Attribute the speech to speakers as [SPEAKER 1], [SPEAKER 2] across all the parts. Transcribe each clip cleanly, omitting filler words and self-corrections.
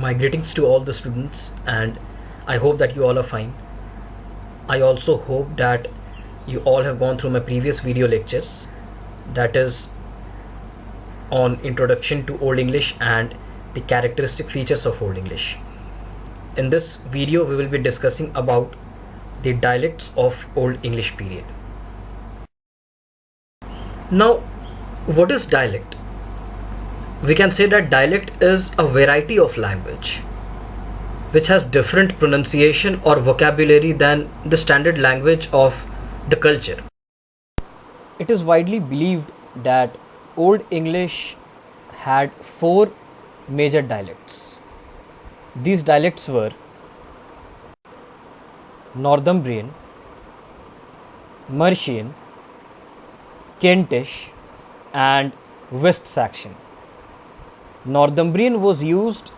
[SPEAKER 1] My greetings to all the students, and I hope that you all are fine. I also hope that you all have gone through my previous video lectures, that is on Introduction to Old English and the characteristic features of Old English. In this video, we will be discussing about the dialects of Old English period. Now, what is dialect? We can say that dialect is a variety of language which has different pronunciation or vocabulary than the standard language of the culture. It is widely believed that Old English had four major dialects. These dialects were Northumbrian, Mercian, Kentish, and West Saxon. Northumbrian was used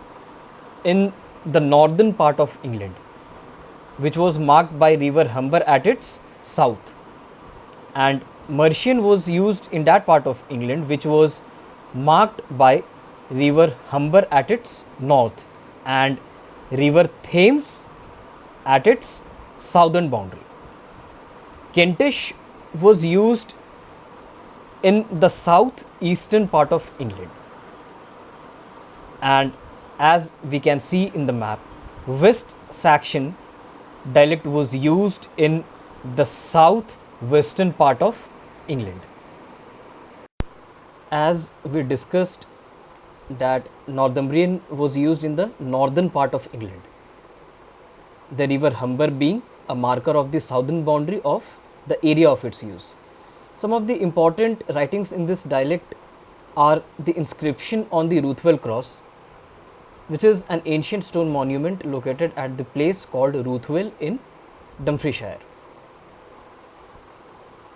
[SPEAKER 1] in the northern part of England, which was marked by River Humber at its south, and Mercian was used in that part of England which was marked by River Humber at its north and River Thames at its southern boundary. Kentish was used in the southeastern part of England, and as we can see in the map, West Saxon dialect was used in the southwestern part of England. As we discussed that Northumbrian was used in the northern part of England, the River Humber being a marker of the southern boundary of the area of its use. Some of the important writings in this dialect are the inscription on the Ruthvel Cross, which is an ancient stone monument located at the place called Ruthvel in Dumfriesshire.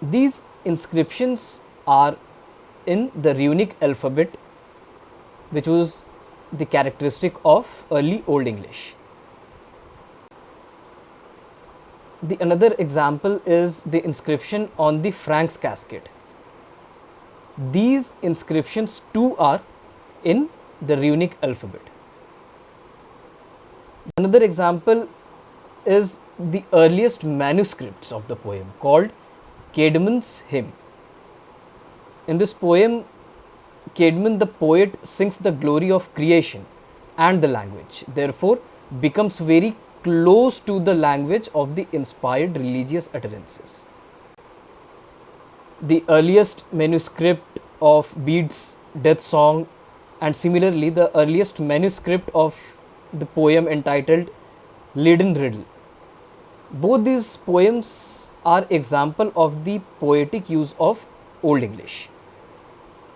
[SPEAKER 1] These inscriptions are in the runic alphabet, which was the characteristic of early Old English. The another example is the inscription on the Frank's casket. These inscriptions too are in the runic alphabet. Another example is the earliest manuscripts of the poem called Caedmon's Hymn. In this poem, Caedmon the poet sings the glory of creation and the language, therefore becomes very close to the language of the inspired religious utterances. The earliest manuscript of Bede's death song, and similarly the earliest manuscript of the poem entitled Leaden Riddle. Both these poems are example of the poetic use of Old English.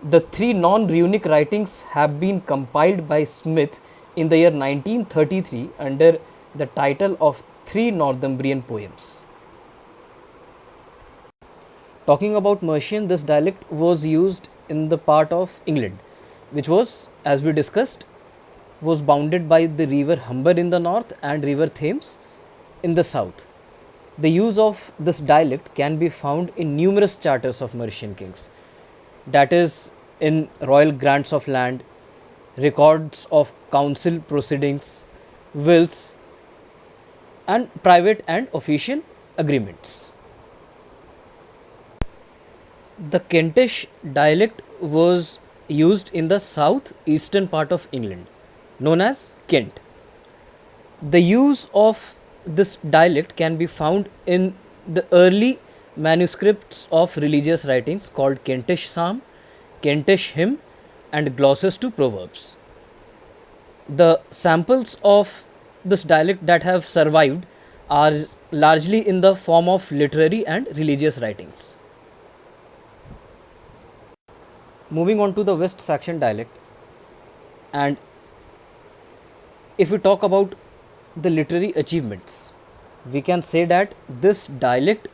[SPEAKER 1] The three non-runic writings have been compiled by Smith in the year 1933 under the title of Three Northumbrian Poems. Talking about Mercian, this dialect was used in the part of England which was, as we discussed, was bounded by the River Humber in the north and River Thames in the south. The use of this dialect can be found in numerous charters of Mercian kings, that is, in royal grants of land, records of council proceedings, wills, and private and official agreements. The Kentish dialect was used in the southeastern part of England, known as Kent. The use of this dialect can be found in the early manuscripts of religious writings called Kentish Psalm, Kentish Hymn, and glosses to Proverbs. The samples of this dialect that have survived are largely in the form of literary and religious writings. Moving on to the West Saxon dialect, and if we talk about the literary achievements, we can say that this dialect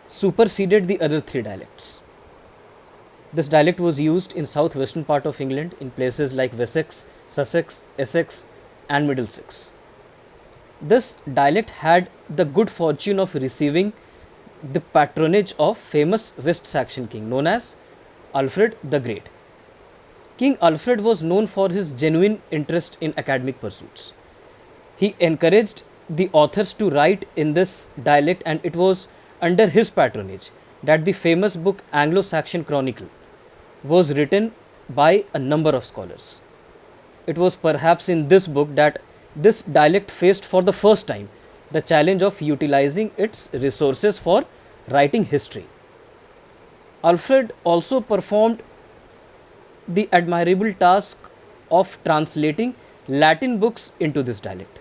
[SPEAKER 1] superseded the other three dialects. This dialect was used in southwestern part of England in places like Wessex, Sussex, Essex, and Middlesex. This dialect had the good fortune of receiving the patronage of famous West Saxon king known as Alfred the Great. King Alfred was known for his genuine interest in academic pursuits. He encouraged the authors to write in this dialect, and it was under his patronage that the famous book Anglo Saxon Chronicle was written by a number of scholars. It was perhaps in this book that this dialect faced for the first time the challenge of utilizing its resources for writing history. Alfred also performed the admirable task of translating Latin books into this dialect.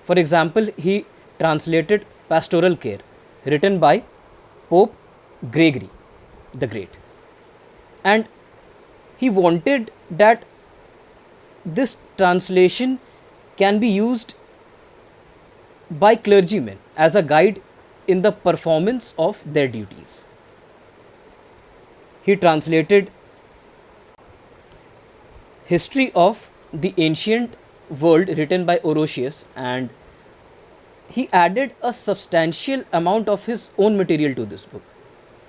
[SPEAKER 1] For example, he translated Pastoral Care, written by Pope Gregory the Great, and he wanted that this translation can be used by clergymen as a guide in the performance of their duties. He translated History of the Ancient World written by Orosius, and he added a substantial amount of his own material to this book.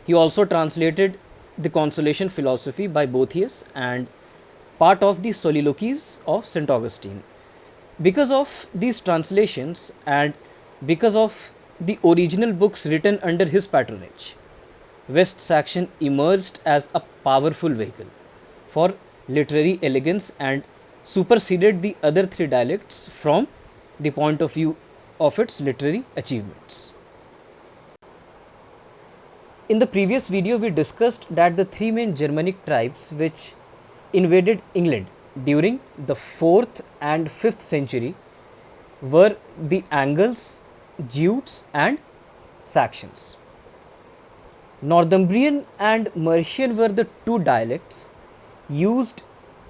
[SPEAKER 1] He also translated the Consolation Philosophy by Boethius and part of the Soliloquies of St. Augustine. Because of these translations and because of the original books written under his patronage, West Saxon emerged as a powerful vehicle for literary elegance and superseded the other three dialects from the point of view of its literary achievements. In the previous video, we discussed that the three main Germanic tribes which invaded England during the 4th and 5th century were the Angles, Jutes, and Saxons. Northumbrian and Mercian were the two dialects used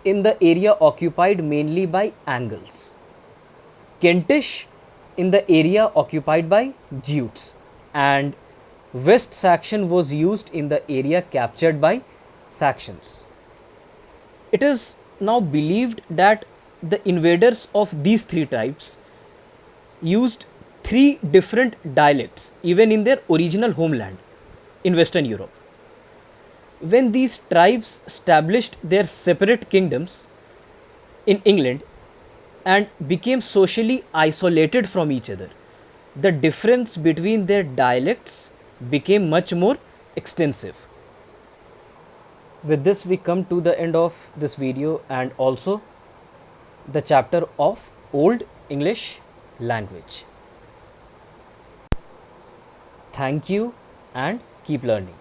[SPEAKER 1] in the area occupied mainly by Angles, Kentish in the area occupied by Jutes, and West Saxon was used in the area captured by Saxons. It is now believed that the invaders of these three tribes used three different dialects even in their original homeland in Western Europe. When these tribes established their separate kingdoms in England and became socially isolated from each other, the difference between their dialects became much more extensive. With this, we come to the end of this video and also the chapter of Old English language. Thank you and keep learning.